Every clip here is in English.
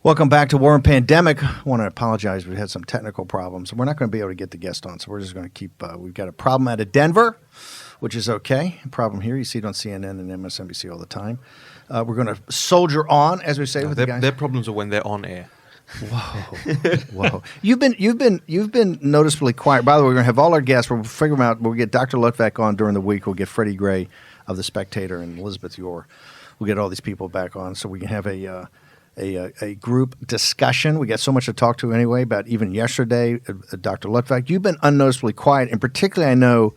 Welcome back to War and Pandemic. I want to apologize. We had some technical problems. We're not going to be able to get the guest on, so we're just going to keep we've got a problem out of Denver, which is okay. A problem here. You see it on CNN and MSNBC all the time. We're going to soldier on, as we say with the guys. Their problems are when they're on air. Whoa. You've been noticeably quiet. By the way, we're going to have all our guests. We'll figure them out. We'll get Dr. Luttwak on during the week. We'll get Freddie Gray of The Spectator and Elizabeth Yore. We'll get all these people back on so we can have a group discussion. We got so much to talk to anyway about even yesterday. Dr. Luttwak, you've been unnoticeably quiet, and particularly I know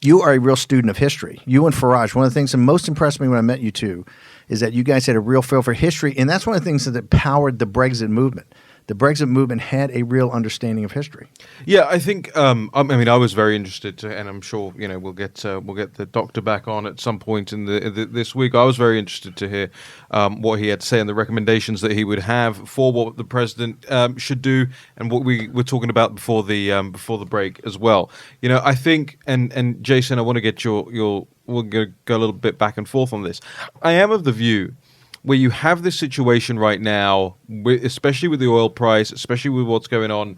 you are a real student of history. You and Faraj, one of the things that most impressed me when I met you two is that you guys had a real feel for history, and that's one of the things that powered the Brexit movement. The Brexit movement had a real understanding of history. Yeah, I think. I was very interested to, and I'm sure we'll get the doctor back on at some point in this week. I was very interested to hear what he had to say and the recommendations that he would have for what the president should do, and what we were talking about before the break as well. I think, and Jason, I want to get your we'll go a little bit back and forth on this. I am of the view where you have this situation right now, especially with the oil price, especially with what's going on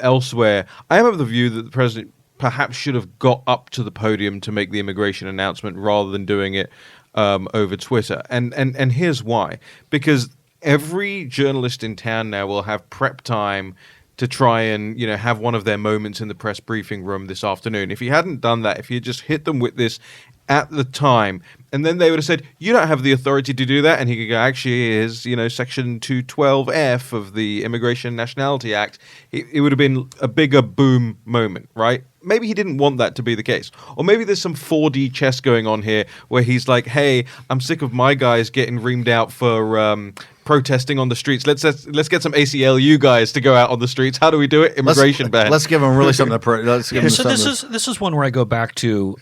elsewhere, I am of the view that the president perhaps should have got up to the podium to make the immigration announcement rather than doing it over Twitter. And here's why. Because every journalist in town now will have prep time to try and have one of their moments in the press briefing room this afternoon. If he hadn't done that, if he had just hit them with this at the time, and then they would have said, you don't have the authority to do that, and he could go, actually, here's Section 212F of the Immigration and Nationality Act, it would have been a bigger boom moment, right? Maybe he didn't want that to be the case. Or maybe there's some 4D chess going on here where he's like, hey, I'm sick of my guys getting reamed out for protesting on the streets. Let's get some ACLU guys to go out on the streets. How do we do it? Immigration ban. Let's give them really something to let's give them So something. this is one where I go back to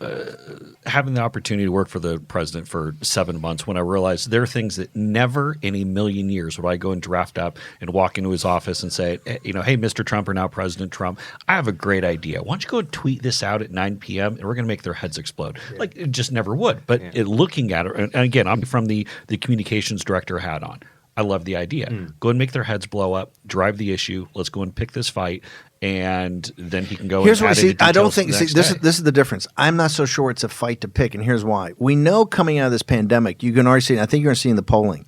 having the opportunity to work for the president for 7 months when I realized there are things that never in a million years would I go and draft up and walk into his office and say, hey, Mr. Trump or now President Trump, I have a great idea. Why don't you go and tweet this out at 9 p.m. and we're going to make their heads explode. Yeah. Like it just never would. But looking at it, and again, I'm from the communications director hat on. I love the idea. Go and make their heads blow up, drive the issue. Let's go and pick this fight, and then he can go. Here's and what add I see. into I don't details think the next this day. is the difference. I'm not so sure it's a fight to pick, and here's why. We know coming out of this pandemic, you can already see. I think you're going to see in the polling,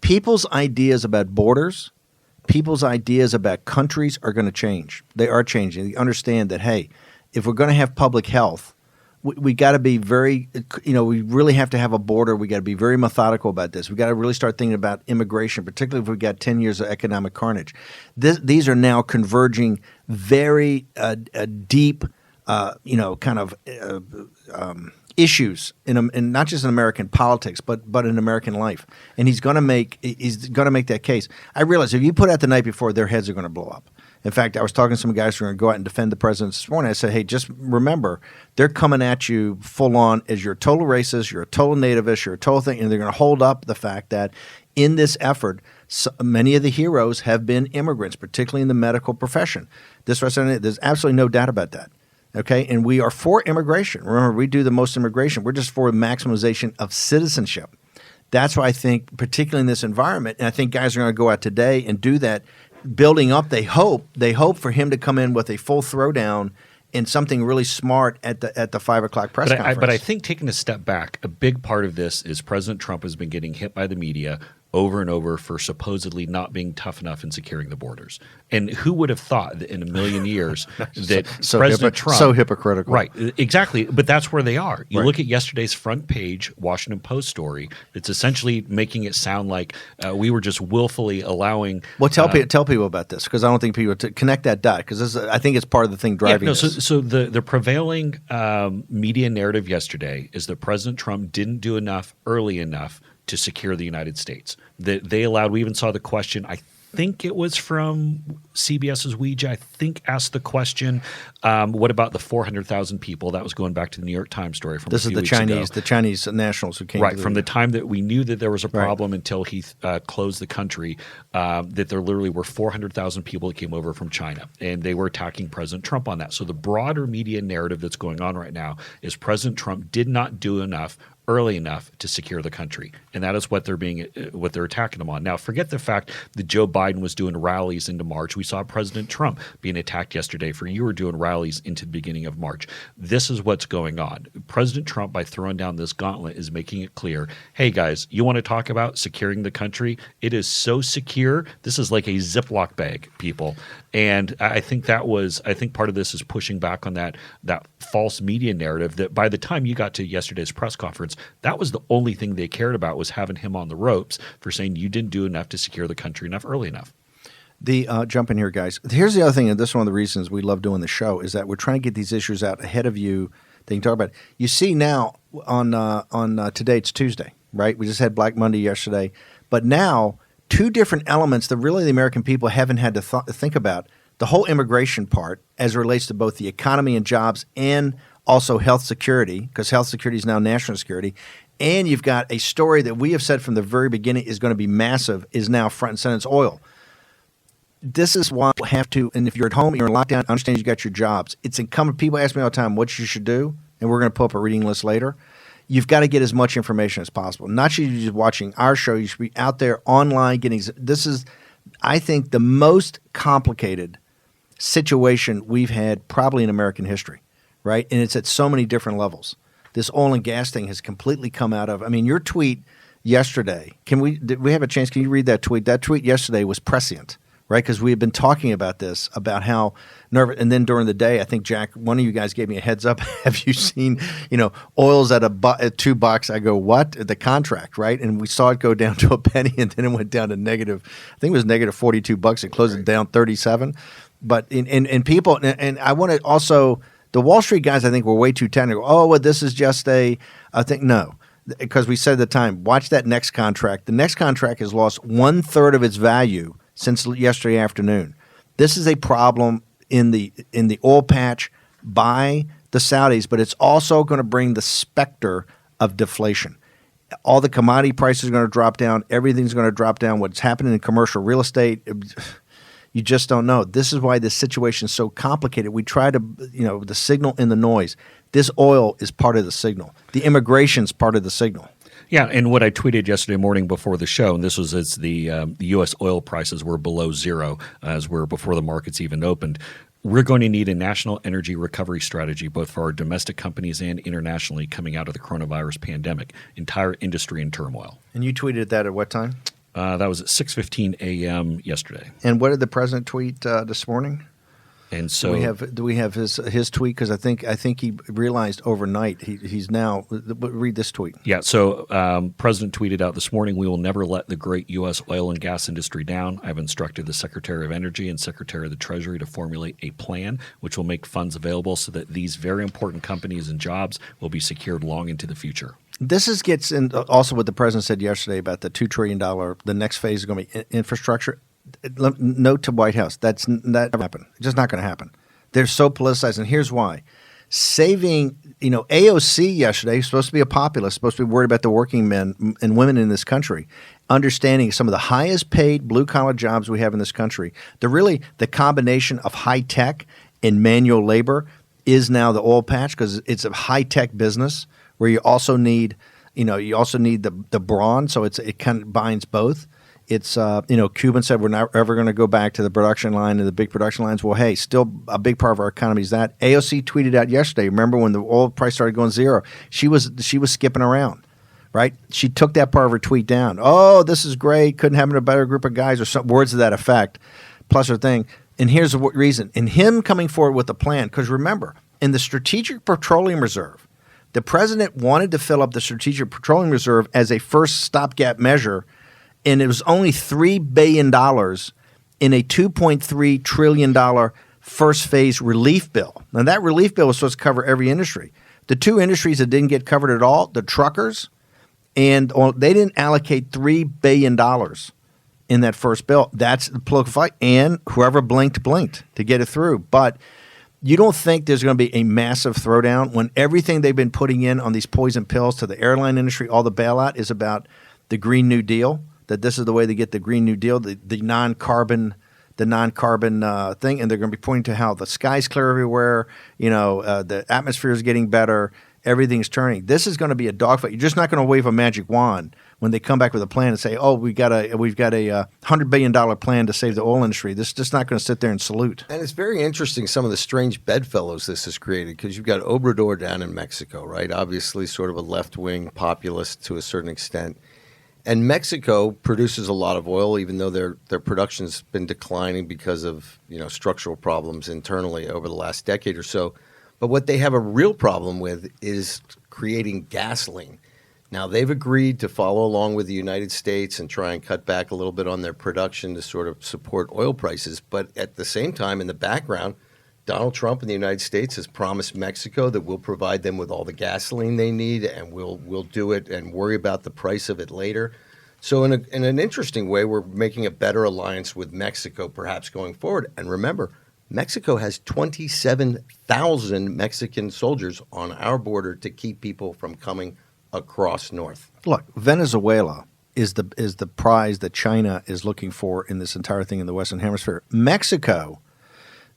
people's ideas about borders, people's ideas about countries are going to change. They are changing. They understand that if we're going to have public health, we got to be very, we really have to have a border. We got to be very methodical about this. We got to really start thinking about immigration, particularly if we've got 10 years of economic carnage. These are now converging very deep, issues in not just in American politics, but in American life. And he's going to make that case. I realize if you put out the night before, their heads are going to blow up. In fact, I was talking to some guys who are going to go out and defend the president this morning. I said, hey, just remember, they're coming at you full on as you're a total racist, you're a total nativist, you're a total thing, and they're going to hold up the fact that in this effort, many of the heroes have been immigrants, particularly in the medical profession. There's absolutely no doubt about that. Okay, and we are for immigration. Remember, we do the most immigration. We're just for maximization of citizenship. That's why I think, particularly in this environment, and I think guys are going to go out today and do that, building up. They hope for him to come in with a full throwdown and something really smart at the 5 o'clock press conference. But I think taking a step back, a big part of this is President Trump has been getting hit by the media over and over for supposedly not being tough enough in securing the borders. And who would have thought that in a million years that President Trump – so hypocritical. Right, exactly. But that's where they are. You Right. look at yesterday's front page Washington Post story. It's essentially making it sound like we were just willfully allowing Well, tell people about this, because I don't think people – to connect that dot, because I think it's part of the thing driving this. So the prevailing media narrative yesterday is that President Trump didn't do enough early enough to secure the United States. That they allowed – we even saw the question, I think it was from CBS's Ouija, I think asked the question, what about the 400,000 people? That was going back to the New York Times story from a few weeks ago. The Chinese nationals who came right, from the time that we knew that there was a problem until he closed the country, that there literally were 400,000 people that came over from China, and they were attacking President Trump on that. So the broader media narrative that's going on right now is President Trump did not do enough early enough to secure the country, and that is what they're attacking them on. Now, forget the fact that Joe Biden was doing rallies into March. We saw President Trump being attacked yesterday for you were doing rallies into the beginning of March. This is what's going on. President Trump, by throwing down this gauntlet, is making it clear, hey guys, you want to talk about securing the country? It is so secure. This is like a Ziploc bag, people. And I think part of this is pushing back on that false media narrative that by the time you got to yesterday's press conference, that was the only thing they cared about, was having him on the ropes for saying you didn't do enough to secure the country enough early enough. Jump in here, guys. Here's the other thing, and this is one of the reasons we love doing the show, is that we're trying to get these issues out ahead of you that you can talk about. You see now on today, it's Tuesday, right? We just had Black Monday yesterday. But now, two different elements that really the American people haven't had to think about. The whole immigration part as it relates to both the economy and jobs and also health security, because health security is now national security. And you've got a story that we have said from the very beginning is going to be massive, is now front and center. It's oil. This is why we have to, and if you're at home, you're in lockdown, understand you got your jobs. It's incumbent. People ask me all the time what you should do, and we're going to pull up a reading list later. You've got to get as much information as possible. Not just watching our show. You should be out there online getting – this is, I think, the most complicated situation we've had probably in American history, right? And it's at so many different levels. This oil and gas thing has completely come out of – I mean, your tweet yesterday – did we have a chance? Can you read that tweet? That tweet yesterday was prescient. Right, because we had been talking about this, about how nervous, and then during the day, I think Jack, one of you guys gave me a heads up. Have you seen, oil's at $2? I go, what? The contract, right? And we saw it go down to a penny, and then it went down to negative. I think it was negative $42. It closed it down 37. But in people, and I want to also, the Wall Street guys, I think were way too technical. Oh, well, this is just I think no. Because we said at the time, watch that next contract. The next contract has lost 1/3 of its value since yesterday afternoon. This is a problem in the oil patch by the Saudis, but it's also going to bring the specter of deflation. All the commodity prices are going to drop down. Everything's going to drop down. What's happening in commercial real estate, you just don't know. This is why this situation is so complicated. We try to, the signal in the noise. This oil is part of the signal. The immigration is part of the signal. Yeah, and what I tweeted yesterday morning before the show, and this was as the U.S. oil prices were below zero as we're before the markets even opened. We're going to need a national energy recovery strategy, both for our domestic companies and internationally, coming out of the coronavirus pandemic. Entire industry in turmoil. And you tweeted that at what time? That was at 6:15 a.m. yesterday. And what did the president tweet this morning? And so do we have his tweet? Because I think he realized overnight he's now read this tweet. Yeah. So President tweeted out this morning, "We will never let the great U.S. oil and gas industry down. I've instructed the Secretary of Energy and Secretary of the Treasury to formulate a plan which will make funds available so that these very important companies and jobs will be secured long into the future." This gets in also what the president said yesterday about the $2 trillion. The next phase is going to be infrastructure. Note to White House, that never happen. It's just not going to happen. They're so politicized, and here's why. Saving, AOC yesterday, supposed to be a populist, supposed to be worried about the working men and women in this country, understanding some of the highest paid blue-collar jobs we have in this country. The combination of high-tech and manual labor is now the oil patch because it's a high-tech business where you also need, the brawn, so it kind of binds both. It's, Cuban said we're not ever going to go back to the production line and the big production lines. Well, hey, still a big part of our economy is that. AOC tweeted out yesterday, remember when the oil price started going zero, she was skipping around, right? She took that part of her tweet down. Oh, this is great. Couldn't have a better group of guys or some words to that effect, plus her thing. And here's the reason. In him coming forward with a plan, because remember, in the Strategic Petroleum Reserve, the president wanted to fill up the Strategic Petroleum Reserve as a first stopgap measure, and it was only $3 billion in a $2.3 trillion first phase relief bill. Now, that relief bill was supposed to cover every industry. The two industries that didn't get covered at all, the truckers, and they didn't allocate $3 billion in that first bill. That's the political fight, and whoever blinked to get it through. But you don't think there's going to be a massive throwdown when everything they've been putting in on these poison pills to the airline industry, all the bailout is about the Green New Deal, that this is the way to get the Green New Deal, the non-carbon thing, and they're going to be pointing to how the sky's clear everywhere, the atmosphere is getting better, everything's turning. This is going to be a dogfight. You're just not going to wave a magic wand when they come back with a plan and say, "Oh, we've got a $100 billion plan to save the oil industry." This is just not going to sit there and salute. And it's very interesting some of the strange bedfellows this has created, because you've got Obrador down in Mexico, right? Obviously, sort of a left-wing populist to a certain extent. And Mexico produces a lot of oil, even though their production's been declining because of structural problems internally over the last decade or so. But what they have a real problem with is creating gasoline. Now, they've agreed to follow along with the United States and try and cut back a little bit on their production to sort of support oil prices. But at the same time, in the background, Donald Trump in the United States has promised Mexico that we'll provide them with all the gasoline they need, and we'll do it and worry about the price of it later. So in an interesting way, we're making a better alliance with Mexico perhaps going forward. And remember, Mexico has 27,000 Mexican soldiers on our border to keep people from coming across north. Look, Venezuela is the prize that China is looking for in this entire thing in the Western Hemisphere. Mexico,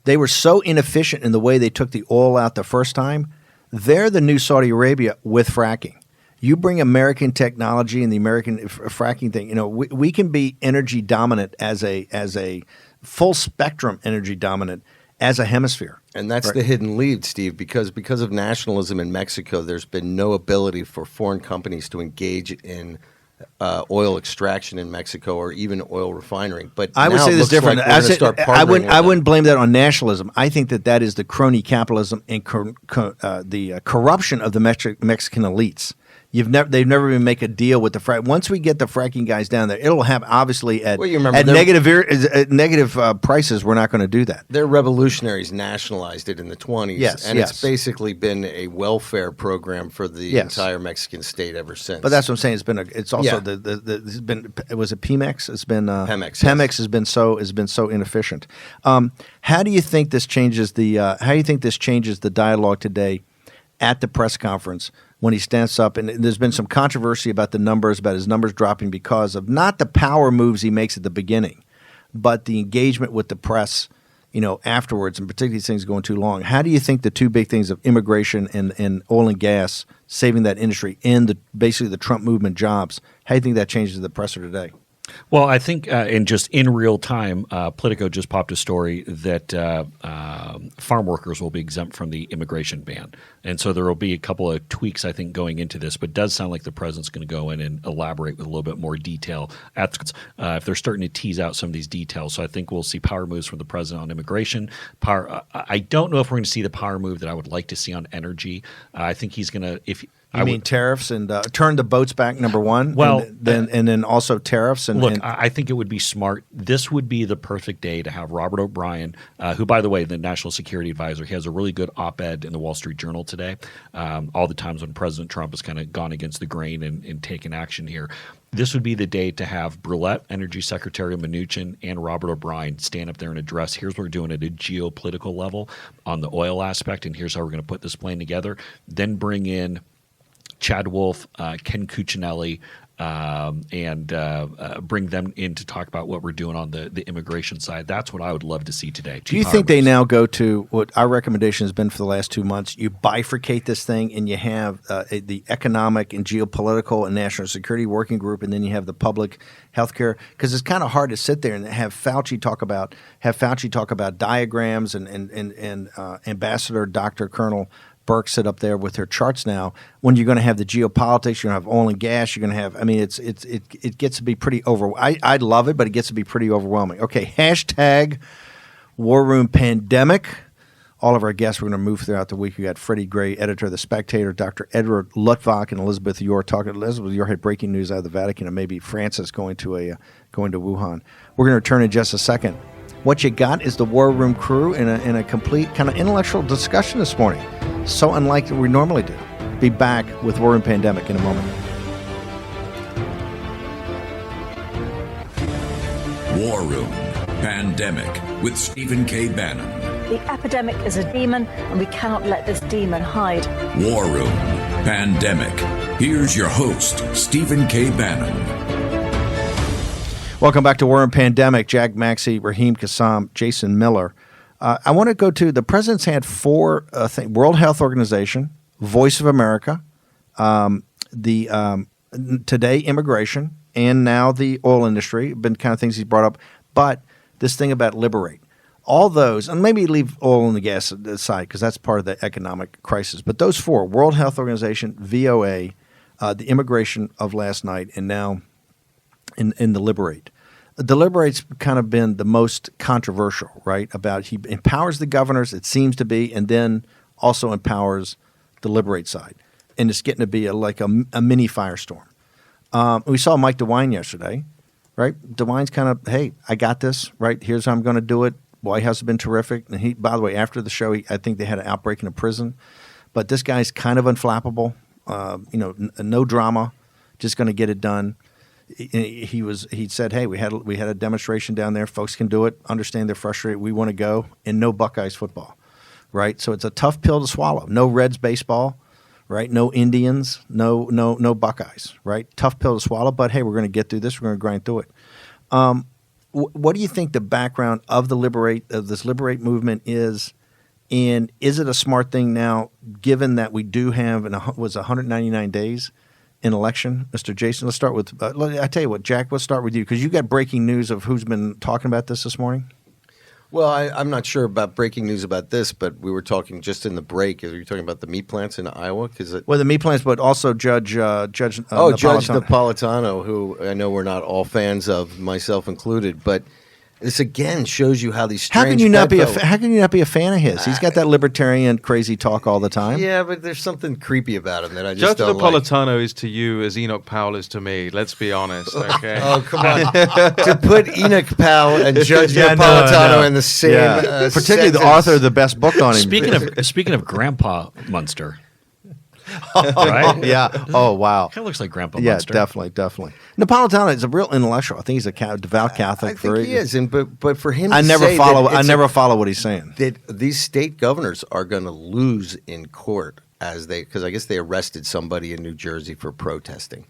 they were so inefficient in the way they took the oil out the first time. They're the new Saudi Arabia with fracking. You bring American technology and the American fracking thing. We can be energy dominant as a full spectrum energy dominant as a hemisphere. And that's right? the hidden lead, Steve, because of nationalism in Mexico, there's been no ability for foreign companies to engage in oil extraction in Mexico or even oil refining. But I would say this different. Like I wouldn't blame that on nationalism. I think that is the crony capitalism and the corruption of the Mexican elites. They've never even make a deal with the frack. Once we get the fracking guys down there, it'll have obviously at negative prices. We're not going to do that. Their revolutionaries nationalized it in the 20s, yes, it's basically been a welfare program for the entire Mexican state ever since. But that's what I'm saying. It's also it was a Pemex. It's been Pemex. Pemex has been so inefficient. How do you think this changes the dialogue today at the press conference? When he stands up, and there's been some controversy about his numbers dropping because of not the power moves he makes at the beginning, but the engagement with the press, afterwards, and particularly these things going too long. How do you think the two big things of immigration and oil and gas, saving that industry, and basically the Trump movement jobs, how do you think that changes the presser today? Well, I think in real time, Politico just popped a story that farm workers will be exempt from the immigration ban. And so there will be a couple of tweaks, I think, going into this. But it does sound like the president's going to go in and elaborate with a little bit more detail if they're starting to tease out some of these details. So I think we'll see power moves from the president on immigration. I don't know if we're going to see the power move that I would like to see on energy. I think he's going to – mean tariffs and turn the boats back, number one? Well, and then also tariffs. I think it would be smart. This would be the perfect day to have Robert O'Brien, who, by the way, the National Security Advisor, he has a really good op-ed in the Wall Street Journal today. All the times when President Trump has kind of gone against the grain and taken action here. This would be the day to have Brulette, Energy Secretary Mnuchin, and Robert O'Brien stand up there and address, here's what we're doing at a geopolitical level on the oil aspect, and here's how we're going to put this plan together. Then bring in Chad Wolf, Ken Cuccinelli, and bring them in to talk about what we're doing on the immigration side. That's what I would love to see today. Do you think they now go to what our recommendation has been for the last 2 months? You bifurcate this thing and you have the economic and geopolitical and national security working group, and then you have the public health care? Because it's kind of hard to sit there and have Fauci talk about diagrams and Ambassador Dr. Colonel Burke sit up there with her charts now. When you're going to have the geopolitics, you're going to have oil and gas. You're going to have. I mean, it gets to be pretty I love it, but it gets to be pretty overwhelming. Okay, hashtag War Room Pandemic. All of our guests we're going to move throughout the week. We got Freddie Gray, editor of the Spectator, Dr. Edward Luttwak, and Elizabeth Yore talking. Elizabeth Yore had breaking news out of the Vatican, and maybe Francis going to Wuhan. We're going to return in just a second. What you got is the War Room crew in a complete kind of intellectual discussion this morning. So unlike what we normally do. Be back with War Room Pandemic in a moment. War Room Pandemic with Stephen K. Bannon. The epidemic is a demon, and we cannot let this demon hide. War Room Pandemic. Here's your host, Stephen K. Bannon. Welcome back to War Room Pandemic. Jag Maxey, Raheem Kassam, Jason Miller. I want to go to the president's had four World Health Organization, Voice of America, today immigration, and now the oil industry have been kind of things he's brought up. But this thing about liberate, all those, and maybe leave oil and the gas aside because that's part of the economic crisis. But those four: World Health Organization, VOA, the immigration of last night, and now in the liberate. The liberate's kind of been the most controversial, right? About he empowers the governors, it seems to be, and then also empowers the liberate side, and it's getting to be like a mini firestorm. We saw Mike DeWine yesterday, right? DeWine's kind of, hey, I got this, right? Here's how I'm going to do it. White House has been terrific. And he, by the way, after the show, I think they had an outbreak in a prison. But this guy's kind of unflappable. No drama, just going to get it done. He said, hey, we had a demonstration down there. Folks can do it. Understand they're frustrated. We want to go. And no Buckeyes football, right? So it's a tough pill to swallow. No Reds baseball, right? No Indians, no Buckeyes, right? Tough pill to swallow. But hey, we're going to get through this. We're going to grind through it. What do you think the background of this liberate movement is, and is it a smart thing now, given that we do have 199 days in election, Mr. Jason? Let's start with. I tell you what, Jack. Let's start with you because you got breaking news of who's been talking about this morning. Well, I'm not sure about breaking news about this, but we were talking just in the break. Are you talking about the meat plants in Iowa? The meat plants, but also Judge Judge Napolitano, who I know we're not all fans of, myself included, but this again shows you how these strange. How can you not be a fan of his? He's got that libertarian crazy talk all the time. Yeah, but there's something creepy about him that I just Judge don't Napolitano like. is to you as Enoch Powell is to me. Let's be honest, okay? Oh, come on. To put Enoch Powell and Judge Napolitano in the same particularly the sentence. author of the best book on him. Speaking of Grandpa Munster. Right? Yeah. Oh, wow. Kind of looks like Grandpa Yeah, Munster. definitely. Napolitano is a real intellectual. I think he's a devout Catholic. I think he is, but for him, I to never say follow. that I never follow what he's saying. that these state governors are going to lose in court because I guess they arrested somebody in New Jersey for protesting,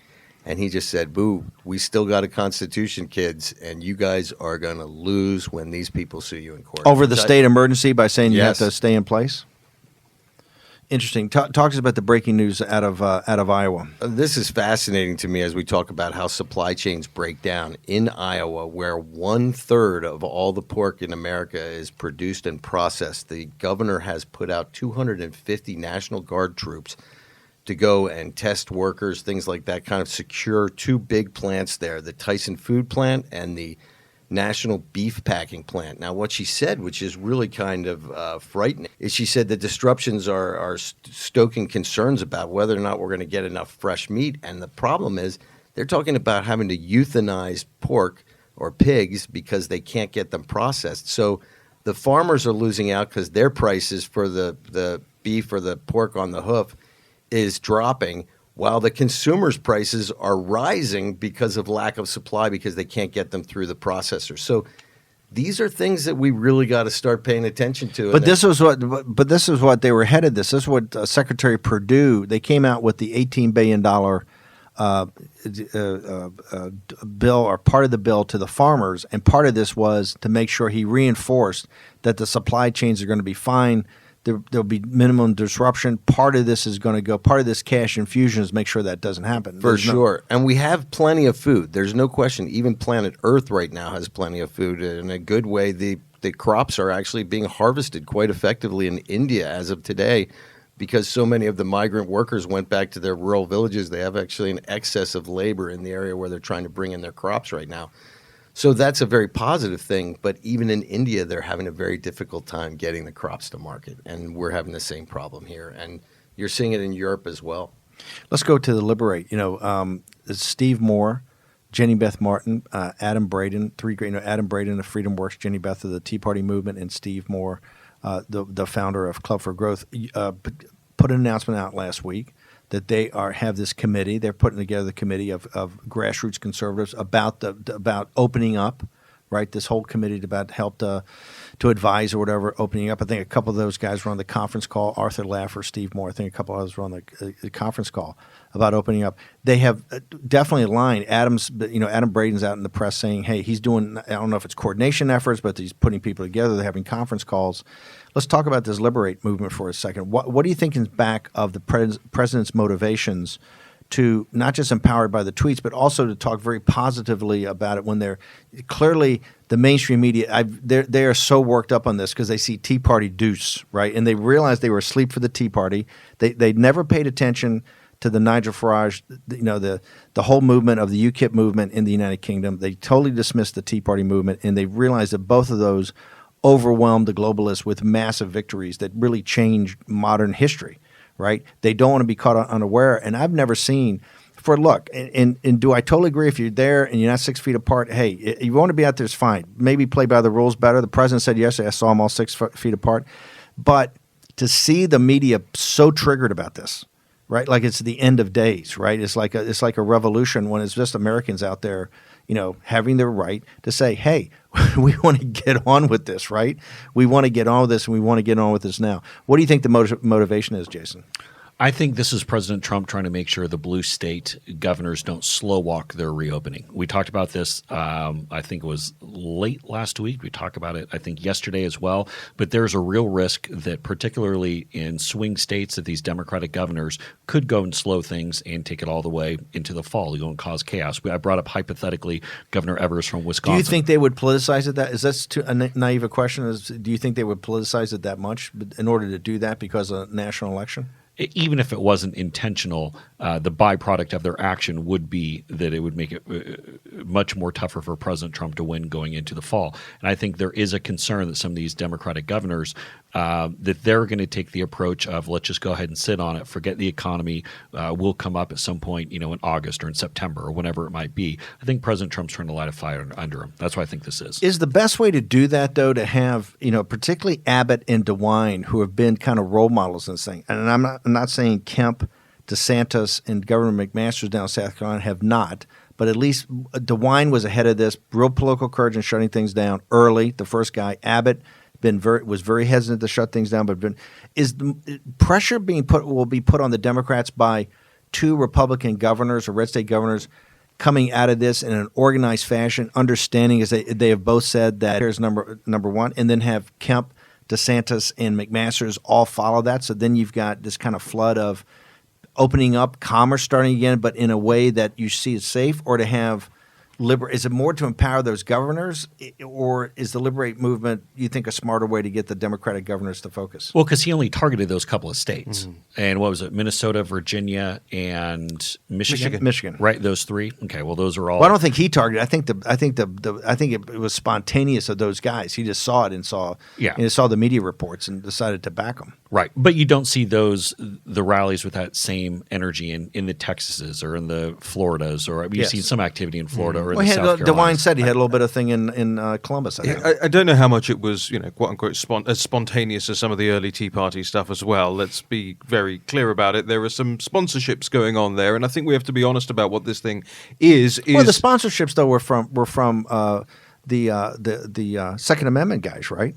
and he just said, "Boo, we still got a constitution, kids, and you guys are going to lose when these people sue you in court Over the state emergency by saying you have Yes. to stay in place. Interesting. Talk to us about the breaking news out of Iowa. This is fascinating to me as we talk about how supply chains break down in Iowa, where 1/3 of all the pork in America is produced and processed. The governor has put out 250 National Guard troops to go and test workers, things like that, kind of secure two big plants there, the Tyson Food Plant and the National Beef Packing Plant. Now, what she said, which is really kind of frightening, is she said the disruptions are stoking concerns about whether or not we're going to get enough fresh meat. And the problem is they're talking about having to euthanize pork or pigs because they can't get them processed. So the farmers are losing out because their prices for the beef or the pork on the hoof is dropping, while the consumers' prices are rising because of lack of supply because they can't get them through the processor. So these are things that we really got to start paying attention to. But this is what they were headed. This is what Secretary Perdue. They came out with the $18 billion bill, or part of the bill, to the farmers, and part of this was to make sure he reinforced that the supply chains are going to be fine. There'll be minimum disruption. Part of this is going to go. Part of this cash infusion is make sure that doesn't happen. For sure. And we have plenty of food. There's no question. Even planet Earth right now has plenty of food. In a good way, the crops are actually being harvested quite effectively in India as of today, because so many of the migrant workers went back to their rural villages. They have actually an excess of labor in the area where they're trying to bring in their crops right now. So that's a very positive thing, but even in India, they're having a very difficult time getting the crops to market, and we're having the same problem here. And you're seeing it in Europe as well. Let's go to the Liberate. Steve Moore, Jenny Beth Martin, Adam Braden, three great. Adam Braden of Freedom Works, Jenny Beth of the Tea Party movement, and Steve Moore, the founder of Club for Growth, put an announcement out last week that they have this committee. They're putting together the committee of grassroots conservatives about opening up, right? This whole committee about helped to advise or whatever opening up. I think a couple of those guys were on the conference call. Arthur Laffer, Steve Moore. I think a couple of others were on the conference call about opening up. They have definitely aligned. Adam Braden's out in the press saying, hey, he's doing, I don't know if it's coordination efforts, but he's putting people together. They're having conference calls. Let's talk about this Liberate movement for a second. What do you think is back of the president's motivations to not just empowered by the tweets, but also to talk very positively about it when they're clearly the mainstream media, they are so worked up on this because they see Tea Party deuce, right? And they realized they were asleep for the Tea Party. They never paid attention to the Nigel Farage, the whole movement of the UKIP movement in the United Kingdom. They totally dismissed the Tea Party movement, and they realized that both of those overwhelmed the globalists with massive victories that really changed modern history. Right? They don't want to be caught unaware. And I've never seen and do I totally agree if you're there and you're not 6 feet apart, hey, if you want to be out there, it's fine. Maybe play by the rules better. The president said yesterday, I saw them all 6 feet apart. But to see the media so triggered about this, right? Like it's the end of days, right? It's like a revolution when it's just Americans out there, having their right to say, hey, we want to get on with this, right? We want to get on with this, and we want to get on with this now. What do you think the motivation is, Jason? I think this is President Trump trying to make sure the blue state governors don't slow walk their reopening. We talked about this, I think it was late last week. We talked about it, I think, yesterday as well. But there's a real risk that particularly in swing states that these Democratic governors could go and slow things and take it all the way into the fall. They're going to cause chaos. I brought up hypothetically Governor Evers from Wisconsin. Do you think they would politicize it that? Is that too naive a question? Do you think they would politicize it that much in order to do that because of a national election? Even if it wasn't intentional, the byproduct of their action would be that it would make it much more tougher for President Trump to win going into the fall. And I think there is a concern that some of these Democratic governors that they're going to take the approach of let's just go ahead and sit on it, forget the economy. We'll come up at some point, in August or in September or whenever it might be. I think President Trump's trying to light a fire under him. That's what I think this is. Is the best way to do that, though, to have, particularly Abbott and DeWine, who have been kind of role models in this thing, and I'm not saying Kemp, DeSantis, and Governor McMaster down in South Carolina have not, but at least DeWine was ahead of this, real political courage in shutting things down early, the first guy. Abbott was very hesitant to shut things down, but is the pressure will be put on the Democrats by two Republican governors or red state governors coming out of this in an organized fashion, understanding as they have both said that here's number one, and then have Kemp, DeSantis, and McMaster's all follow that. So then you've got this kind of flood of opening up, commerce starting again, but in a way that you see is safe, or to have is it more to empower those governors, or is the Liberate movement, you think, a smarter way to get the Democratic governors to focus? Well, because he only targeted those couple of states. Mm-hmm. And what was it? Minnesota, Virginia, and Michigan. Right, those three. Okay, well, those are all. Well, I don't think he targeted. I think it was spontaneous of those guys. He just saw it and saw the media reports and decided to back them. Right, but you don't see the rallies with that same energy in the Texases or in the Floridas, or you've seen some activity in Florida. Mm-hmm. DeWine said he had a little bit of thing in Columbus. I don't know how much it was, quote unquote, as spontaneous as some of the early Tea Party stuff as well. Let's be very clear about it. There are some sponsorships going on there, and I think we have to be honest about what this thing is. Well, the sponsorships though were from the Second Amendment guys, right?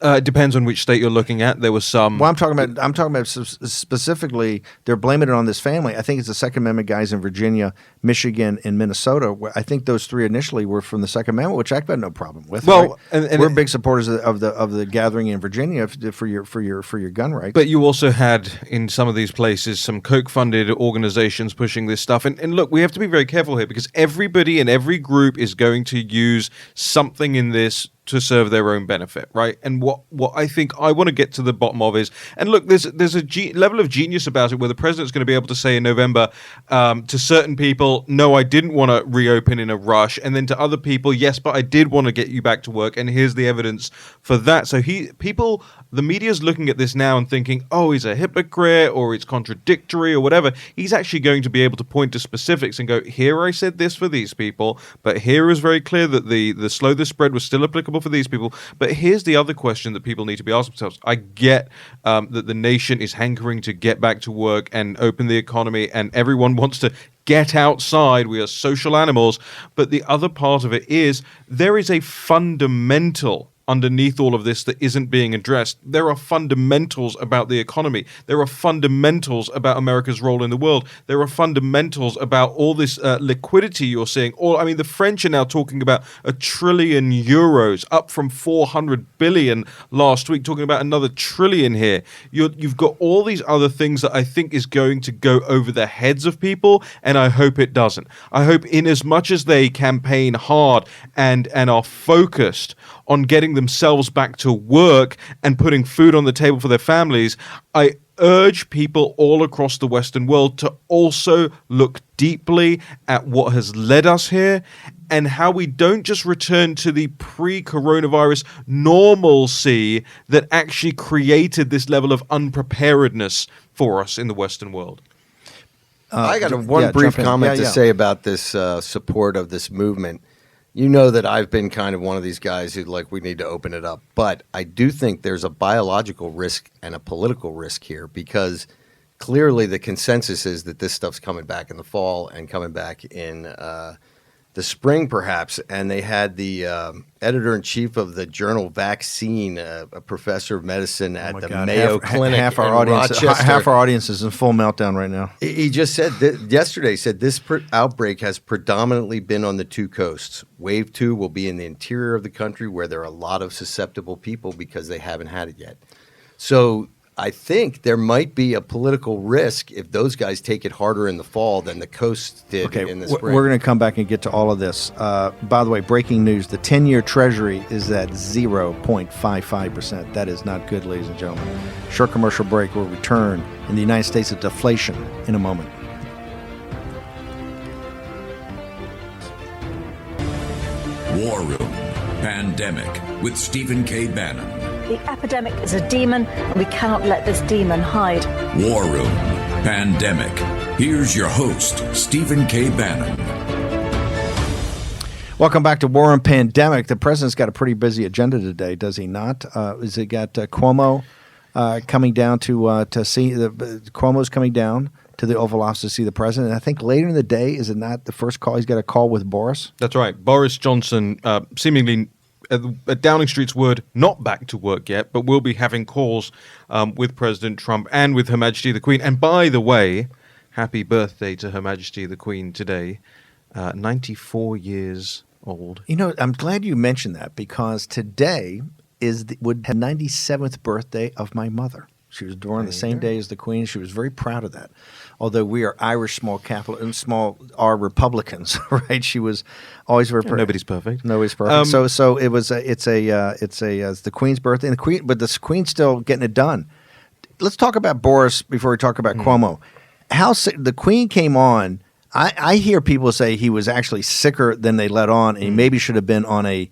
It depends on which state you're looking at. There was some. Well, I'm talking about specifically. They're blaming it on this family. I think it's the Second Amendment guys in Virginia, Michigan, and Minnesota. I think those three initially were from the Second Amendment, which I've got no problem with. Well, right? and we're big supporters of the gathering in Virginia for your gun rights. But you also had in some of these places some Koch-funded organizations pushing this stuff. And look, we have to be very careful here because everybody in every group is going to use something in this to serve their own benefit, right? And what I think I want to get to the bottom of is, and look, there's a level of genius about it where the president's going to be able to say in November to certain people, no, I didn't want to reopen in a rush, and then to other people, yes, but I did want to get you back to work, and here's the evidence for that. So the media's looking at this now and thinking, oh, he's a hypocrite, or it's contradictory, or whatever. He's actually going to be able to point to specifics and go, here I said this for these people, but here is very clear that the slow the spread was still applicable remarkable for these people. But here's the other question that people need to be asking themselves. I get that the nation is hankering to get back to work and open the economy, and everyone wants to get outside. We are social animals. But the other part of it is there is a fundamental underneath all of this that isn't being addressed. There are fundamentals about the economy. There are fundamentals about America's role in the world. There are fundamentals about all this liquidity you're seeing. The French are now talking about €1 trillion, up from 400 billion last week, talking about another trillion here. You've got all these other things that I think is going to go over the heads of people, and I hope it doesn't. I hope in as much as they campaign hard and are focused on getting themselves back to work and putting food on the table for their families, I urge people all across the Western world to also look deeply at what has led us here and how we don't just return to the pre-coronavirus normalcy that actually created this level of unpreparedness for us in the Western world. I got one brief comment to say about this support of this movement. You know that I've been kind of one of these guys who we need to open it up. But I do think there's a biological risk and a political risk here because clearly the consensus is that this stuff's coming back in the fall and coming back in the spring perhaps. And they had the editor-in-chief of the journal Vaccine, a professor of medicine at Mayo Clinic half our in audience, Rochester. Half our audience is in full meltdown right now. He just said yesterday, this outbreak has predominantly been on the two coasts. Wave 2 will be in the interior of the country where there are a lot of susceptible people because they haven't had it yet. So I think there might be a political risk if those guys take it harder in the fall than the coast did in the spring. We're going to come back and get to all of this. By the way, breaking news, the 10-year Treasury is at 0.55%. That is not good, ladies and gentlemen. Short commercial break. Will return in the United States of deflation in a moment. War Room Pandemic with Stephen K. Bannon. The epidemic is a demon, and we cannot let this demon hide. War Room Pandemic. Here's your host, Stephen K. Bannon. Welcome back to War Room Pandemic. The president's got a pretty busy agenda today, does he not? Has he got Cuomo coming down to see Cuomo's coming down to the Oval Office to see the president? And I think later in the day, is it not the first call? He's got a call with Boris. That's right. Boris Johnson seemingly, at Downing Street's word, not back to work yet, but will be having calls with President Trump and with Her Majesty the Queen. And by the way, happy birthday to Her Majesty the Queen today, 94 years old. You know, I'm glad you mentioned that because today would have 97th birthday of my mother. She was born the same day as the Queen. She was very proud of that. Although we are Irish small R Republicans, right? She was always very proud. Nobody's perfect. Nobody's perfect. So it was it's the Queen's birthday, and the Queen's still getting it done. Let's talk about Boris before we talk about Cuomo. How the Queen came on. I hear people say he was actually sicker than they let on, and he maybe should have been on a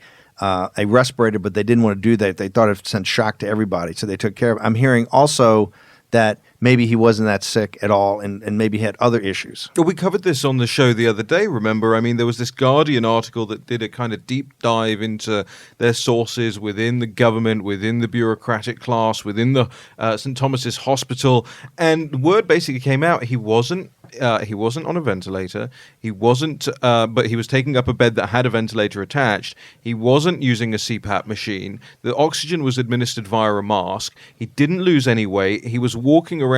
respirator, but they didn't want to do that. They thought it sent shock to everybody, so they took care of it. I'm hearing also that maybe he wasn't that sick at all and maybe had other issues. Well, we covered this on the show the other day, remember? I mean, there was this Guardian article that did a kind of deep dive into their sources within the government, within the bureaucratic class, within the St. Thomas's Hospital, and word basically came out he wasn't on a ventilator. He wasn't, but he was taking up a bed that had a ventilator attached. He wasn't using a CPAP machine. The oxygen was administered via a mask. He didn't lose any weight. He was walking around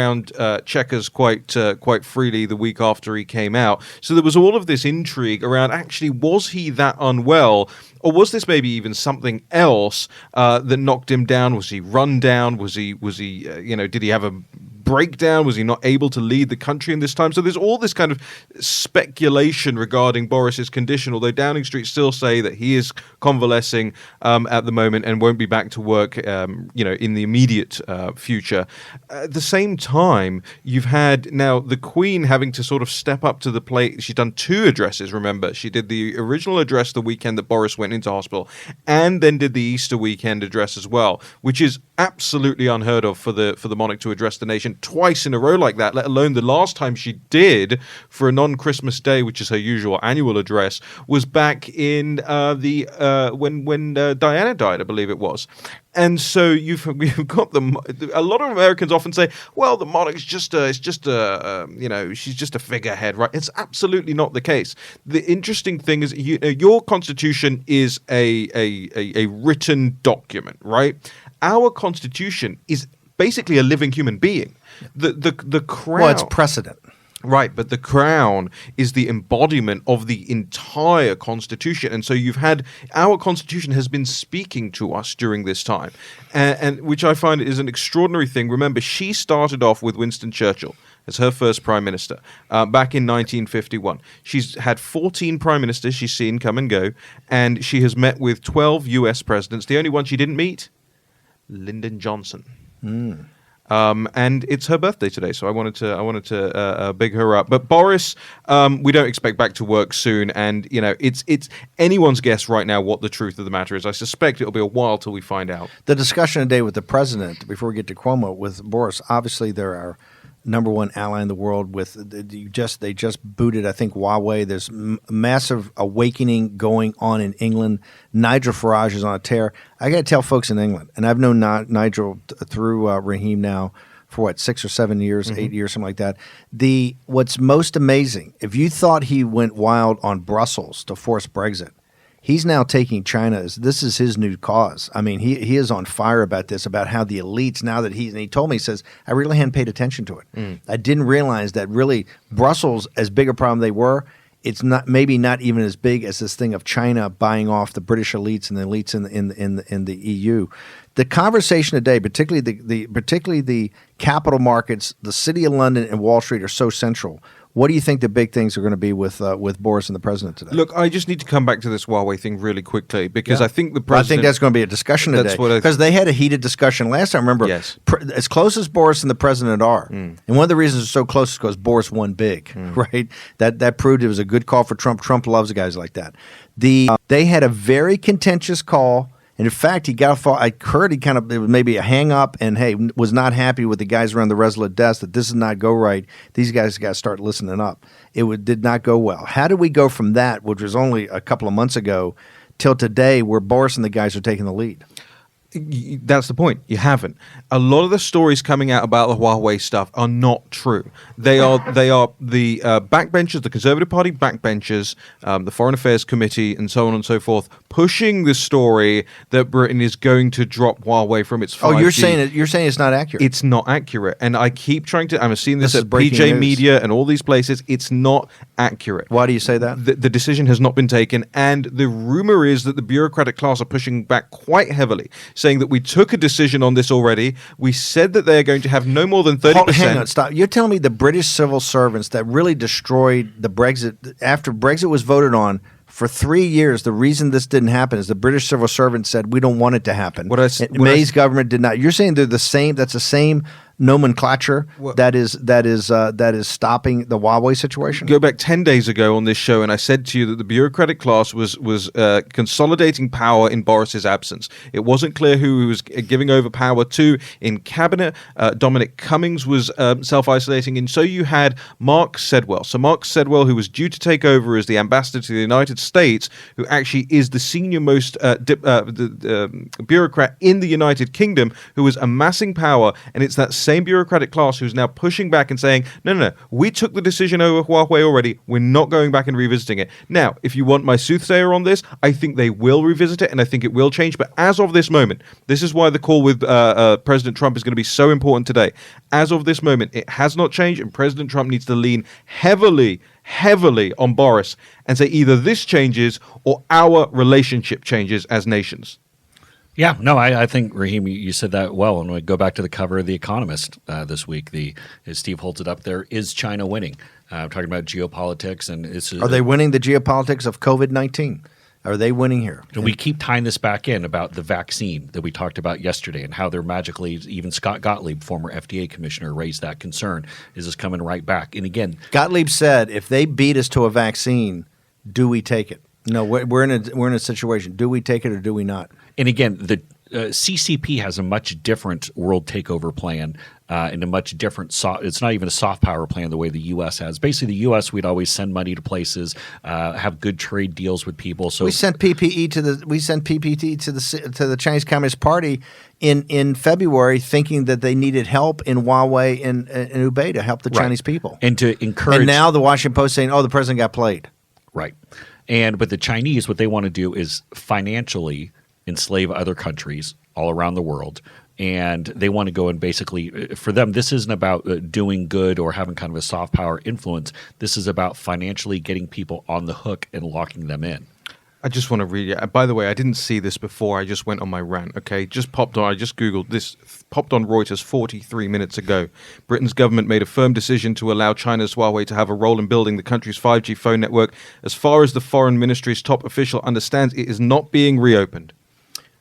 Chequers quite freely the week after he came out. So there was all of this intrigue around actually was he that unwell? Or was this maybe even something else that knocked him down? Was he run down? Was he did he have a breakdown? Was he not able to lead the country in this time? So there's all this kind of speculation regarding Boris's condition, although Downing Street still say that he is convalescing at the moment and won't be back to work in the immediate future. At the same time, you've had now the Queen having to sort of step up to the plate. She's done 2 addresses, remember. She did the original address the weekend that Boris went into hospital and then did the Easter weekend address as well, which is absolutely unheard of for the monarch to address the nation. president twice in a row like that, let alone the last time she did for a non-Christmas day, which is her usual annual address, was back in when Diana died, I believe it was. And so you've got a lot of Americans often say, well, the monarch's she's just a figurehead, right? It's absolutely not the case. The interesting thing is, your Constitution is a written document, right? Our Constitution is basically a living human being. The crown. Well, it's precedent. Right, but the crown is the embodiment of the entire Constitution. And so our Constitution has been speaking to us during this time, and which I find is an extraordinary thing. Remember, she started off with Winston Churchill as her first prime minister back in 1951. She's had 14 prime ministers she's seen come and go, and she has met with 12 U.S. presidents. The only one she didn't meet, Lyndon Johnson. And it's her birthday today, so I wanted to big her up. But Boris, we don't expect back to work soon, and it's anyone's guess right now what the truth of the matter is. I suspect it'll be a while till we find out. The discussion today with the president, before we get to Cuomo, with Boris, obviously they're our number one ally in the world. They just booted, I think, Huawei. There's massive awakening going on in England. Nigel Farage is on a tear. I got to tell folks in England, and I've known Nigel through Raheem now for 6 or 7 years, 8 years, something like that. What's most amazing, if you thought he went wild on Brussels to force Brexit, he's now taking China this is his new cause. I mean, he is on fire about this, about how the elites, now that and he told me, he says, I really hadn't paid attention to it. I didn't realize that really Brussels, as big a problem they were, it's maybe not even as big as this thing of China buying off the British elites and the elites in the EU. The conversation today, particularly the capital markets, the City of London and Wall Street are so central. What do you think the big things are going to be with Boris and the president today? Look, I just need to come back to this Huawei thing really quickly because I think the president. I think that's going to be a discussion today because they had a heated discussion last time. Remember, as close as Boris and the president are, and one of the reasons they're so close is because Boris won big, right? That proved it was a good call for Trump. Trump loves guys like that. They had a very contentious call. And in fact, I heard he kind of, it was maybe a hang up and, hey, was not happy with the guys around the Resolute desk that this did not go right. These guys got to start listening up. It did not go well. How did we go from that, which was only a couple of months ago, till today where Boris and the guys are taking the lead? That's the point. You haven't. A lot of the stories coming out about the Huawei stuff are not true. They are the backbenchers, the Conservative Party backbenchers, the Foreign Affairs Committee, and so on and so forth, pushing the story that Britain is going to drop Huawei from its 5G. Oh, you're saying it's not accurate. It's not accurate, and I keep trying to. I'm seeing this at breaking PJ news. Media and all these places. It's not accurate. Why do you say that? The decision has not been taken, and the rumor is that the bureaucratic class are pushing back quite heavily, saying that we took a decision on this already. We said that they're going to have no more than 30%. Hang on, stop. You're telling me the British civil servants that really destroyed the Brexit, after Brexit was voted on, for 3 years, the reason this didn't happen is the British civil servants said, we don't want it to happen. May's government did not. You're saying they're the same, that's the same nomenclature that is stopping the Huawei situation? Go back 10 days ago on this show, and I said to you that the bureaucratic class was consolidating power in Boris's absence. It wasn't clear who he was giving over power to in cabinet. Dominic Cummings was self-isolating, and so you had Mark Sedwell. So Mark Sedwell, who was due to take over as the ambassador to the United States, who actually is the senior-most bureaucrat in the United Kingdom, who was amassing power, and it's that same bureaucratic class who's now pushing back and saying, no, we took the decision over Huawei already. We're not going back and revisiting it. Now, if you want my soothsayer on this, I think they will revisit it, and I think it will change. But as of this moment, this is why the call with President Trump is going to be so important today. As of this moment, it has not changed, and President Trump needs to lean heavily on Boris and say either this changes or our relationship changes as nations. Yeah, no, I think, Raheem, you said that well. And we go back to the cover of The Economist this week. As Steve holds it up there, is China winning? Talking about geopolitics. Are they winning the geopolitics of COVID-19? Are they winning here? And we keep tying this back in about the vaccine that we talked about yesterday and how they're magically, even Scott Gottlieb, former FDA commissioner, raised that concern. Is this coming right back? And again, Gottlieb said, if they beat us to a vaccine, do we take it? No, we're in a situation. Do we take it or do we not? And again, CCP has a much different world takeover plan and a much different it's not even a soft power plan the way the U.S. has. Basically, the U.S. we'd always send money to places, have good trade deals with people. So we sent PPE to the Chinese Communist Party in February, thinking that they needed help in Huawei and Hubei to help the Chinese people, and to encourage. And now the Washington Post saying, "Oh, the president got played." Right, but the Chinese, what they want to do is financially enslave other countries all around the world. And they want to go and basically, for them, this isn't about doing good or having kind of a soft power influence. This is about financially getting people on the hook and locking them in. I just want to read it. By the way, I didn't see this before. I just went on my rant, okay? Just popped on. I just Googled this. Popped on Reuters 43 minutes ago. Britain's government made a firm decision to allow China's Huawei to have a role in building the country's 5G phone network. As far as the foreign ministry's top official understands, it is not being reopened.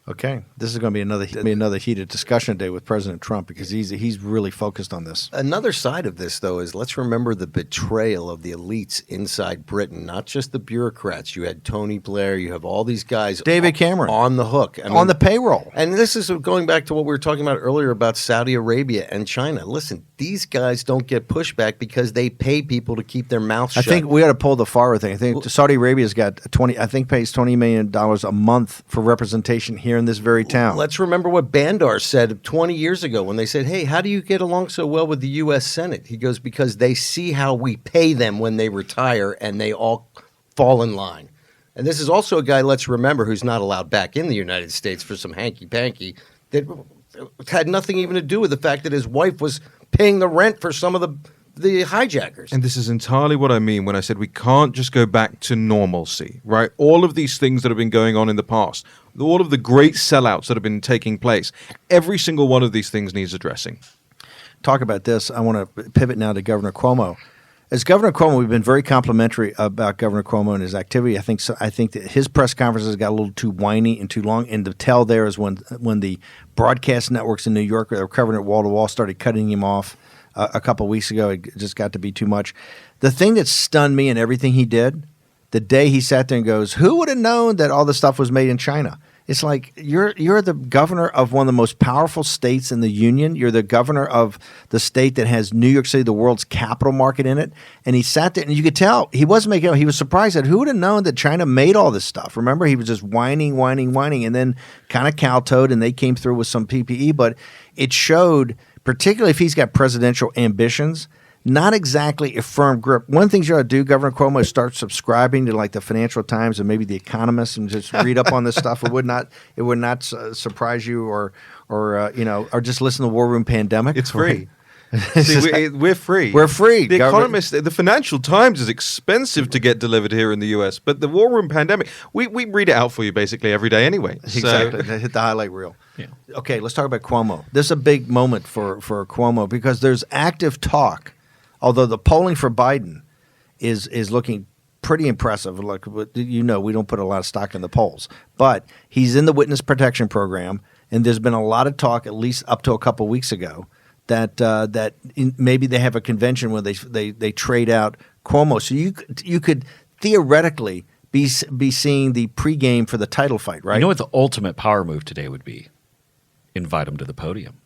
Okay, this is going to be another heated discussion today with President Trump because he's really focused on this. Another side of this, though, is let's remember the betrayal of the elites inside Britain, not just the bureaucrats. You had Tony Blair, you have all these guys, David Cameron, on the hook, on the payroll. And this is going back to what we were talking about earlier about Saudi Arabia and China. Listen, these guys don't get pushback because they pay people to keep their mouths shut. I think we ought to pull the Farah thing. I think Saudi Arabia's got pays $20 million a month for representation here in this very town. Let's remember what Bandar said 20 years ago when they said, hey, how do you get along so well with the U.S. Senate? He goes, because they see how we pay them when they retire and they all fall in line. And this is also a guy, let's remember, who's not allowed back in the United States for some hanky-panky that had nothing even to do with the fact that his wife was paying the rent for some of the hijackers. And this is entirely what I mean when I said we can't just go back to normalcy, right? All of these things that have been going on in the past, all of the great sellouts that have been taking place, every single one of these things needs addressing. Talk about this. I want to pivot now to Governor Cuomo. As Governor Cuomo, we've been very complimentary about Governor Cuomo and his activity. I think that his press conferences got a little too whiny and too long. And the tell there is when the broadcast networks in New York that were covering it wall to wall started cutting him off a couple of weeks ago. It just got to be too much. The thing that stunned me in everything he did, the day he sat there and goes, "Who would have known that all this stuff was made in China?" It's like you're the governor of one of the most powerful states in the union. You're the governor of the state that has New York City, the world's capital market, in it. And he sat there, and you could tell he wasn't making it. He was surprised that who would have known that China made all this stuff. Remember, he was just whining, and then kind of kowtowed, and they came through with some PPE. But it showed, particularly if he's got presidential ambitions, not exactly a firm grip. One of the things you ought to do, Governor Cuomo, is start subscribing to like the Financial Times and maybe the Economist and just read up on this stuff. It would not surprise you, or just listen to War Room Pandemic. It's free. See, we're free. We're free. The Economist, the Financial Times is expensive to get delivered here in the U.S., but the War Room Pandemic, we read it out for you basically every day anyway. Exactly. So. Hit the highlight reel. Yeah. Okay, let's talk about Cuomo. This is a big moment for Cuomo because there's active talk, although the polling for Biden is looking pretty impressive. Like, we don't put a lot of stock in the polls, but he's in the witness protection program, and there's been a lot of talk, at least up to a couple weeks ago, that maybe they have a convention where they trade out Cuomo. So you could theoretically be seeing the pregame for the title fight, right? You know what the ultimate power move today would be? Invite him to the podium.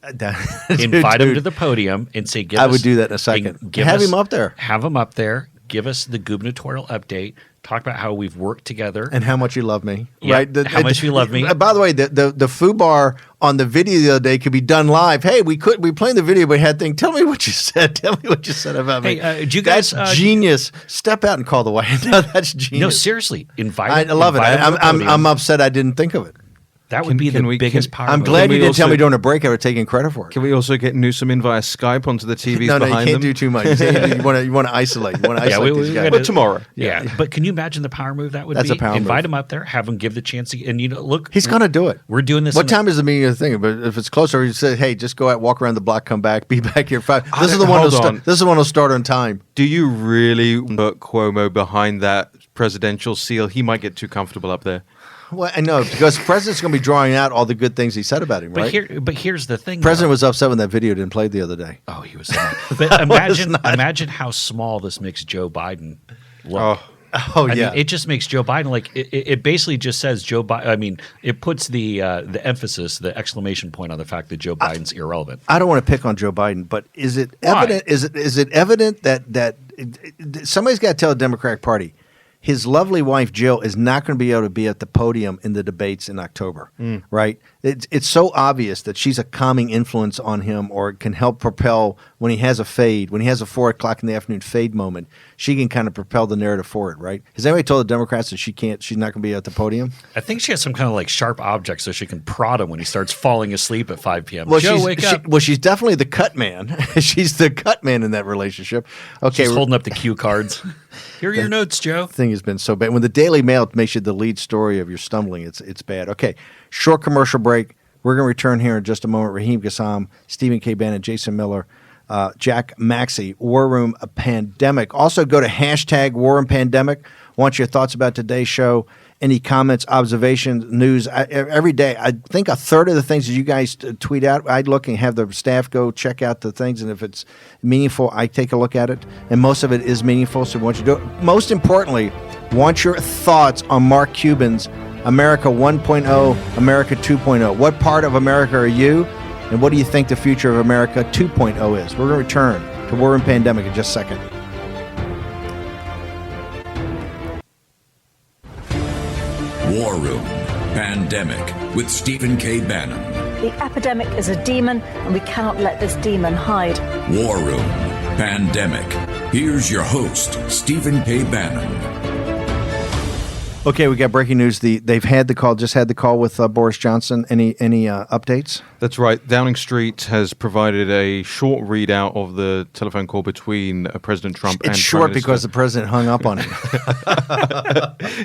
Invite him to the podium and say, I would do that in a second. Have him up there. Have him up there. Give us the gubernatorial update. Talk about how we've worked together. And how much you love me. Yeah, right? How much you love me. By the way, the FUBAR on the video the other day could be done live. Hey, we played the video, but had thing. Tell me what you said. Tell me what you said about me. Hey, do you guys, that's genius. Step out and call the White House. No, that's genius. No, seriously. Invite him. I love it. I'm I'm upset I didn't think of it. That would be the biggest power I'm move. glad you didn't tell me during a break I was taking credit for it. Can we also get Newsom in via Skype onto the TVs no, behind them? No, you can't do too much. You want to isolate. You want to isolate these guys. But tomorrow. Yeah. But can you imagine the power move that would That's be? a power Invite move. him up there, have him give the chance. And look. He's going to do it. We're doing this. What time is the meeting of the thing? But if it's closer, you say, hey, just go out, walk around the block, come back, be back here at 5. This is the one who'll start on time. Do you really put Cuomo behind that presidential seal? He might get too comfortable up there. Well, I know, because the president's going to be drawing out all the good things he said about him, right? But here's the thing. The president was upset when that video didn't play the other day. Oh, he was. But imagine how small this makes Joe Biden look. Oh, I yeah. mean, it just makes Joe Biden it basically just says Joe Biden. I mean, it puts the emphasis, the exclamation point on the fact that Joe Biden's irrelevant. I don't want to pick on Joe Biden, but is it evident? Is it evident that somebody's got to tell the Democratic Party his lovely wife Jill is not going to be able to be at the podium in the debates in October, right? It's so obvious that she's a calming influence on him, or can help propel when he has a fade, when he has a 4 o'clock in the afternoon fade moment. She can kind of propel the narrative forward, right? Has anybody told the Democrats that she's not going to be at the podium? I think she has some kind of like sharp object so she can prod him when he starts falling asleep at 5 p.m. Well, Joe, wake up. She's definitely the cut man. She's the cut man in that relationship. Okay, She's holding up the cue cards. Here are your notes, Joe. Thing has been so bad. When the Daily Mail makes you the lead story of your stumbling, it's bad. Okay, short commercial break. We're going to return here in just a moment. Raheem Gassam, Stephen K. Bannon, Jason Miller, Jack Maxey, War Room, a Pandemic. Also go to hashtag War Room Pandemic. Want your thoughts about today's show. Any comments, observations, news. Every day, I think a third of the things that you guys tweet out, I'd look and have the staff go check out the things. And if it's meaningful, I take a look at it. And most of it is meaningful, so once you do it. Most importantly, want your thoughts on Mark Cuban's America 1.0, America 2.0. What part of America are you? And what do you think the future of America 2.0 is? We're going to return to War Room Pandemic in just a second. War Room Pandemic with Stephen K. Bannon. The epidemic is a demon, and we cannot let this demon hide. War Room Pandemic. Here's your host, Stephen K. Bannon. Okay, we got breaking news. They've had the call, just had the call with Boris Johnson. Any updates? That's right. Downing Street has provided a short readout of the telephone call between President Trump and It's short Prime Minister. because the president hung up on him.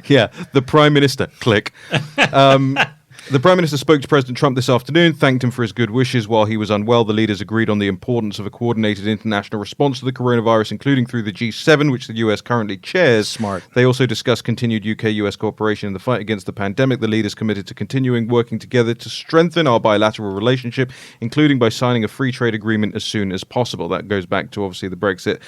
Yeah, the Prime Minister, click. The Prime Minister spoke to President Trump this afternoon, thanked him for his good wishes while he was unwell. The leaders agreed on the importance of a coordinated international response to the coronavirus, including through the G7, which the U.S. currently chairs. Smart. They also discussed continued UK-US cooperation in the fight against the pandemic. The leaders committed to continuing working together to strengthen our bilateral relationship, including by signing a free trade agreement as soon as possible. That goes back to, obviously, the Brexit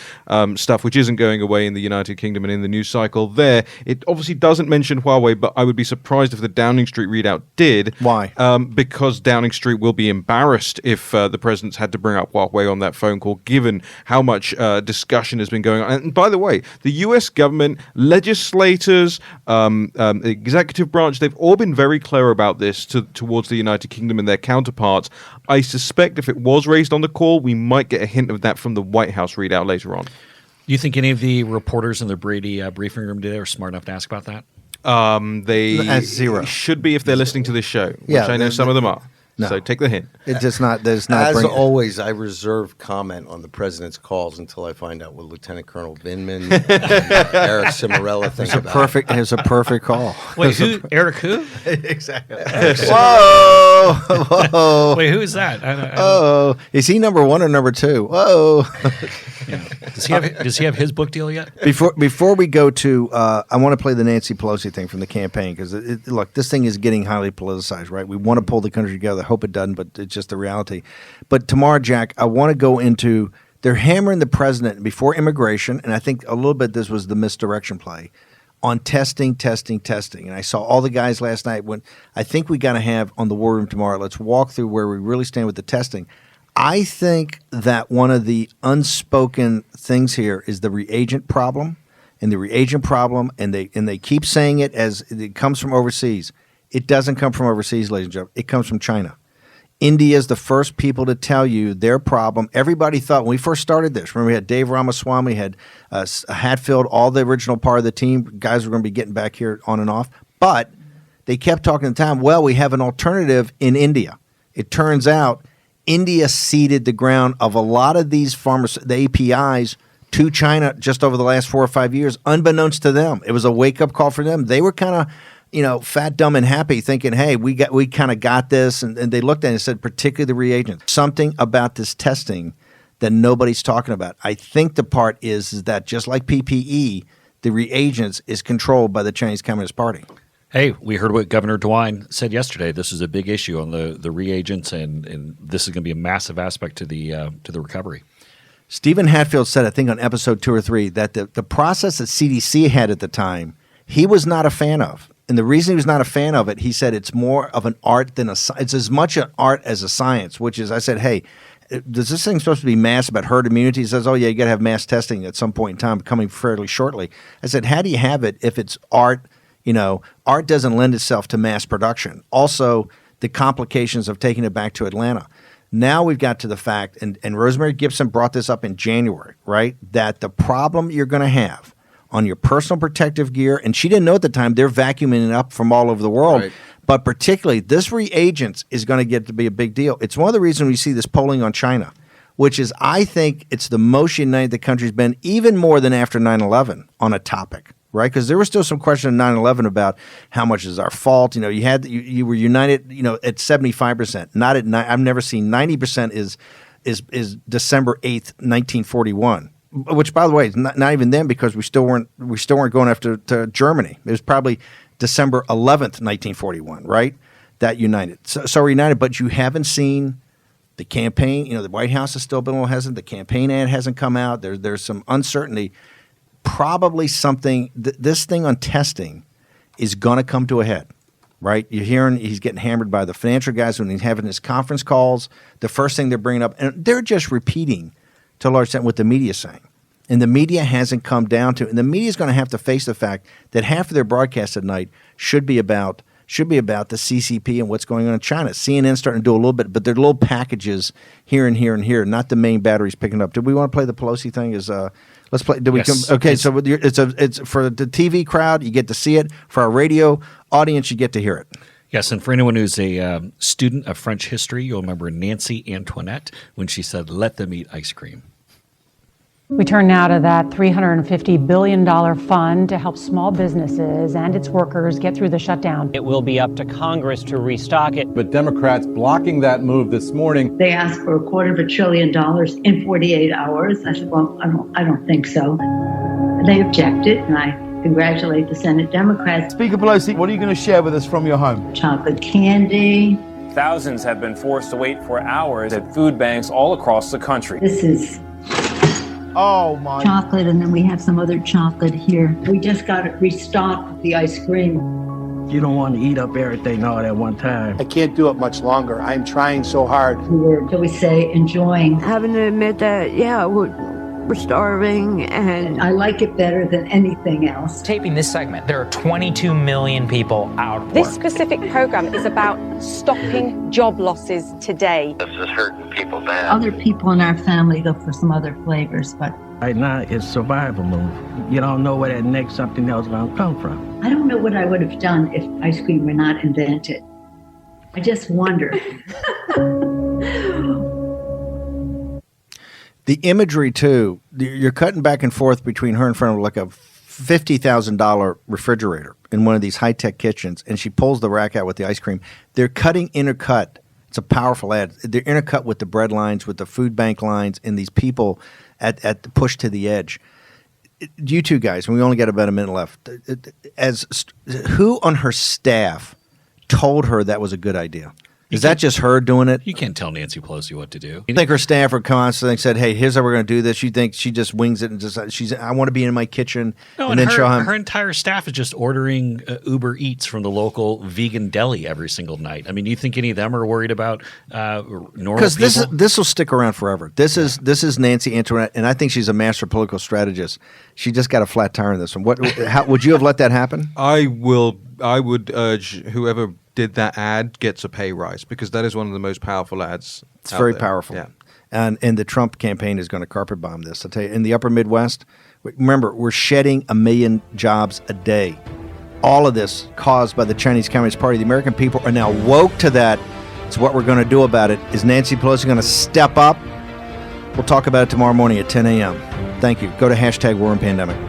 stuff, which isn't going away in the United Kingdom and in the news cycle there. It obviously doesn't mention Huawei, but I would be surprised if the Downing Street readout did. Why? Because Downing Street will be embarrassed if the president's had to bring up Huawei on that phone call, given how much discussion has been going on. And by the way, the U.S. government, legislators, the executive branch, they've all been very clear about this towards the United Kingdom and their counterparts. I suspect if it was raised on the call, we might get a hint of that from the White House readout later on. You think any of the reporters in the Brady briefing room today are smart enough to ask about that? They zero. should be if they're listening to this show, which Yeah, I know some of them are. No. So take the hint. It does not. Does not. As bring always, I reserve comment on the president's calls until I find out what Lieutenant Colonel Vindman and Eric Cimarella think about it. It's a perfect call. Wait, who? Eric who? Exactly. Whoa! Whoa! Wait, who is that? I don't- Oh, is he number one or number two? Whoa! Does he have his book deal yet? Before we go to, I want to play the Nancy Pelosi thing from the campaign because look, this thing is getting highly politicized, right? We want to pull the country together. Hope it doesn't, but it's just the reality. But tomorrow, Jack, I want to go into. They're hammering the president before immigration, and I think a little bit this was the misdirection play on testing. And I saw all the guys last night. When I think we got to have on the War Room tomorrow. Let's walk through where we really stand with the testing. I think that one of the unspoken things here is the reagent problem, and they keep saying it as it comes from overseas. It doesn't come from overseas, ladies and gentlemen. It comes from China. India is the first people to tell you their problem. Everybody thought when we first started this, remember we had Dave Ramaswamy, had Hatfield, all the original part of the team. Guys were going to be getting back here on and off. But they kept talking to the time, well, we have an alternative in India. It turns out India ceded the ground of a lot of these the APIs to China just over the last 4 or 5 years, unbeknownst to them. It was a wake-up call for them. They were kind of fat, dumb, and happy, thinking, "Hey, we kind of got this." And they looked at it and said, particularly the reagents, something about this testing that nobody's talking about. I think the part is that just like PPE, the reagents is controlled by the Chinese Communist Party. Hey, we heard what Governor DeWine said yesterday. This is a big issue on the reagents, and this is going to be a massive aspect to the recovery. Stephen Hatfield said, I think on episode 2 or 3, that the process that CDC had at the time, he was not a fan of. And the reason he was not a fan of it, he said it's more of an art than it's as much an art as a science, which is, I said, hey, does this thing supposed to be mass about herd immunity? He says, oh, yeah, you got to have mass testing at some point in time coming fairly shortly. I said, how do you have it if it's art? Art doesn't lend itself to mass production. Also, the complications of taking it back to Atlanta. Now we've got to the fact, and Rosemary Gibson brought this up in January, right, that the problem you're going to have on your personal protective gear, and she didn't know at the time, they're vacuuming it up from all over the world. Right. But particularly, this reagents is going to get to be a big deal. It's one of the reasons we see this polling on China, which is, I think, it's the most united the country's been, even more than after 9/11 on a topic, right? Because there was still some question in 9/11 about how much is our fault. You were united, at 75%, not at 9. I've never seen 90% is December 8th, 1941. Which, by the way, is not even then, because we still weren't going after to Germany. It was probably December 11th, 1941, right? That united. So we're united, but you haven't seen the campaign. The White House has still been a little hesitant. The campaign ad hasn't come out. There's some uncertainty. Probably something. This thing on testing is going to come to a head, right? You're hearing he's getting hammered by the financial guys when he's having his conference calls. The first thing they're bringing up, and they're just repeating to a large extent what the media is saying. And the media hasn't come down to, and the media is going to have to face the fact that half of their broadcast at night should be about the CCP and what's going on in China. CNN's starting to do a little bit, but they're little packages here and here and here, not the main batteries picking up. Did we want to play the Pelosi thing? Let's play. Did we come? Okay, so it's for the TV crowd, you get to see it. For our radio audience, you get to hear it. Yes, and for anyone who's a student of French history, you'll remember Nancy Antoinette when she said, "Let them eat ice cream." We turn now to that $350 billion fund to help small businesses and its workers get through the shutdown. It will be up to Congress to restock it. But Democrats blocking that move this morning. They asked for $250 billion in 48 hours. I said, well, I don't think so. They objected, and I congratulate the Senate Democrats. Speaker Pelosi, what are you going to share with us from your home? Chocolate candy. Thousands have been forced to wait for hours at food banks all across the country. This is chocolate, and then we have some other chocolate here. We just got it restocked with the ice cream. You don't want to eat up everything all at one time. I can't do it much longer. I'm trying so hard. We were, shall we say, enjoying. Having to admit that, we're starving, and I like it better than anything else. Taping this segment, there are 22 million people out of work. This specific program is about stopping job losses today. This is hurting people bad. Other people in our family go for some other flavors, but right now it's survival move. You don't know where that next something else is going to come from. I don't know what I would have done if ice cream were not invented. I just wonder. The imagery, too, you're cutting back and forth between her in front of like a $50,000 refrigerator in one of these high-tech kitchens, and she pulls the rack out with the ice cream. They're cutting intercut. It's a powerful ad. They're intercut with the bread lines, with the food bank lines, and these people at the push to the edge. You two guys, and we only got about a minute left. Who on her staff told her that was a good idea? Is that just her doing it? You can't tell Nancy Pelosi what to do. You think her staff are constantly said, "Hey, here's how we're going to do this." You think she just wings it and just I want to be in my kitchen, and then her entire staff is just ordering Uber Eats from the local vegan deli every single night. I mean, do you think any of them are worried about normal people? Because this will stick around forever. This is Nancy Antoinette, and I think she's a master political strategist. She just got a flat tire in this one. How would you have let that happen? I would urge whoever did that ad gets a pay rise, because that is one of the most powerful ads. It's very powerful. Yeah. And the Trump campaign is going to carpet bomb this. I'll tell you, in the upper Midwest, remember, we're shedding 1 million jobs a day. All of this caused by the Chinese Communist Party. The American people are now woke to that. It's what we're going to do about it. Is Nancy Pelosi going to step up? We'll talk about it tomorrow morning at 10 a.m. Thank you. Go to #WarRoomPandemic.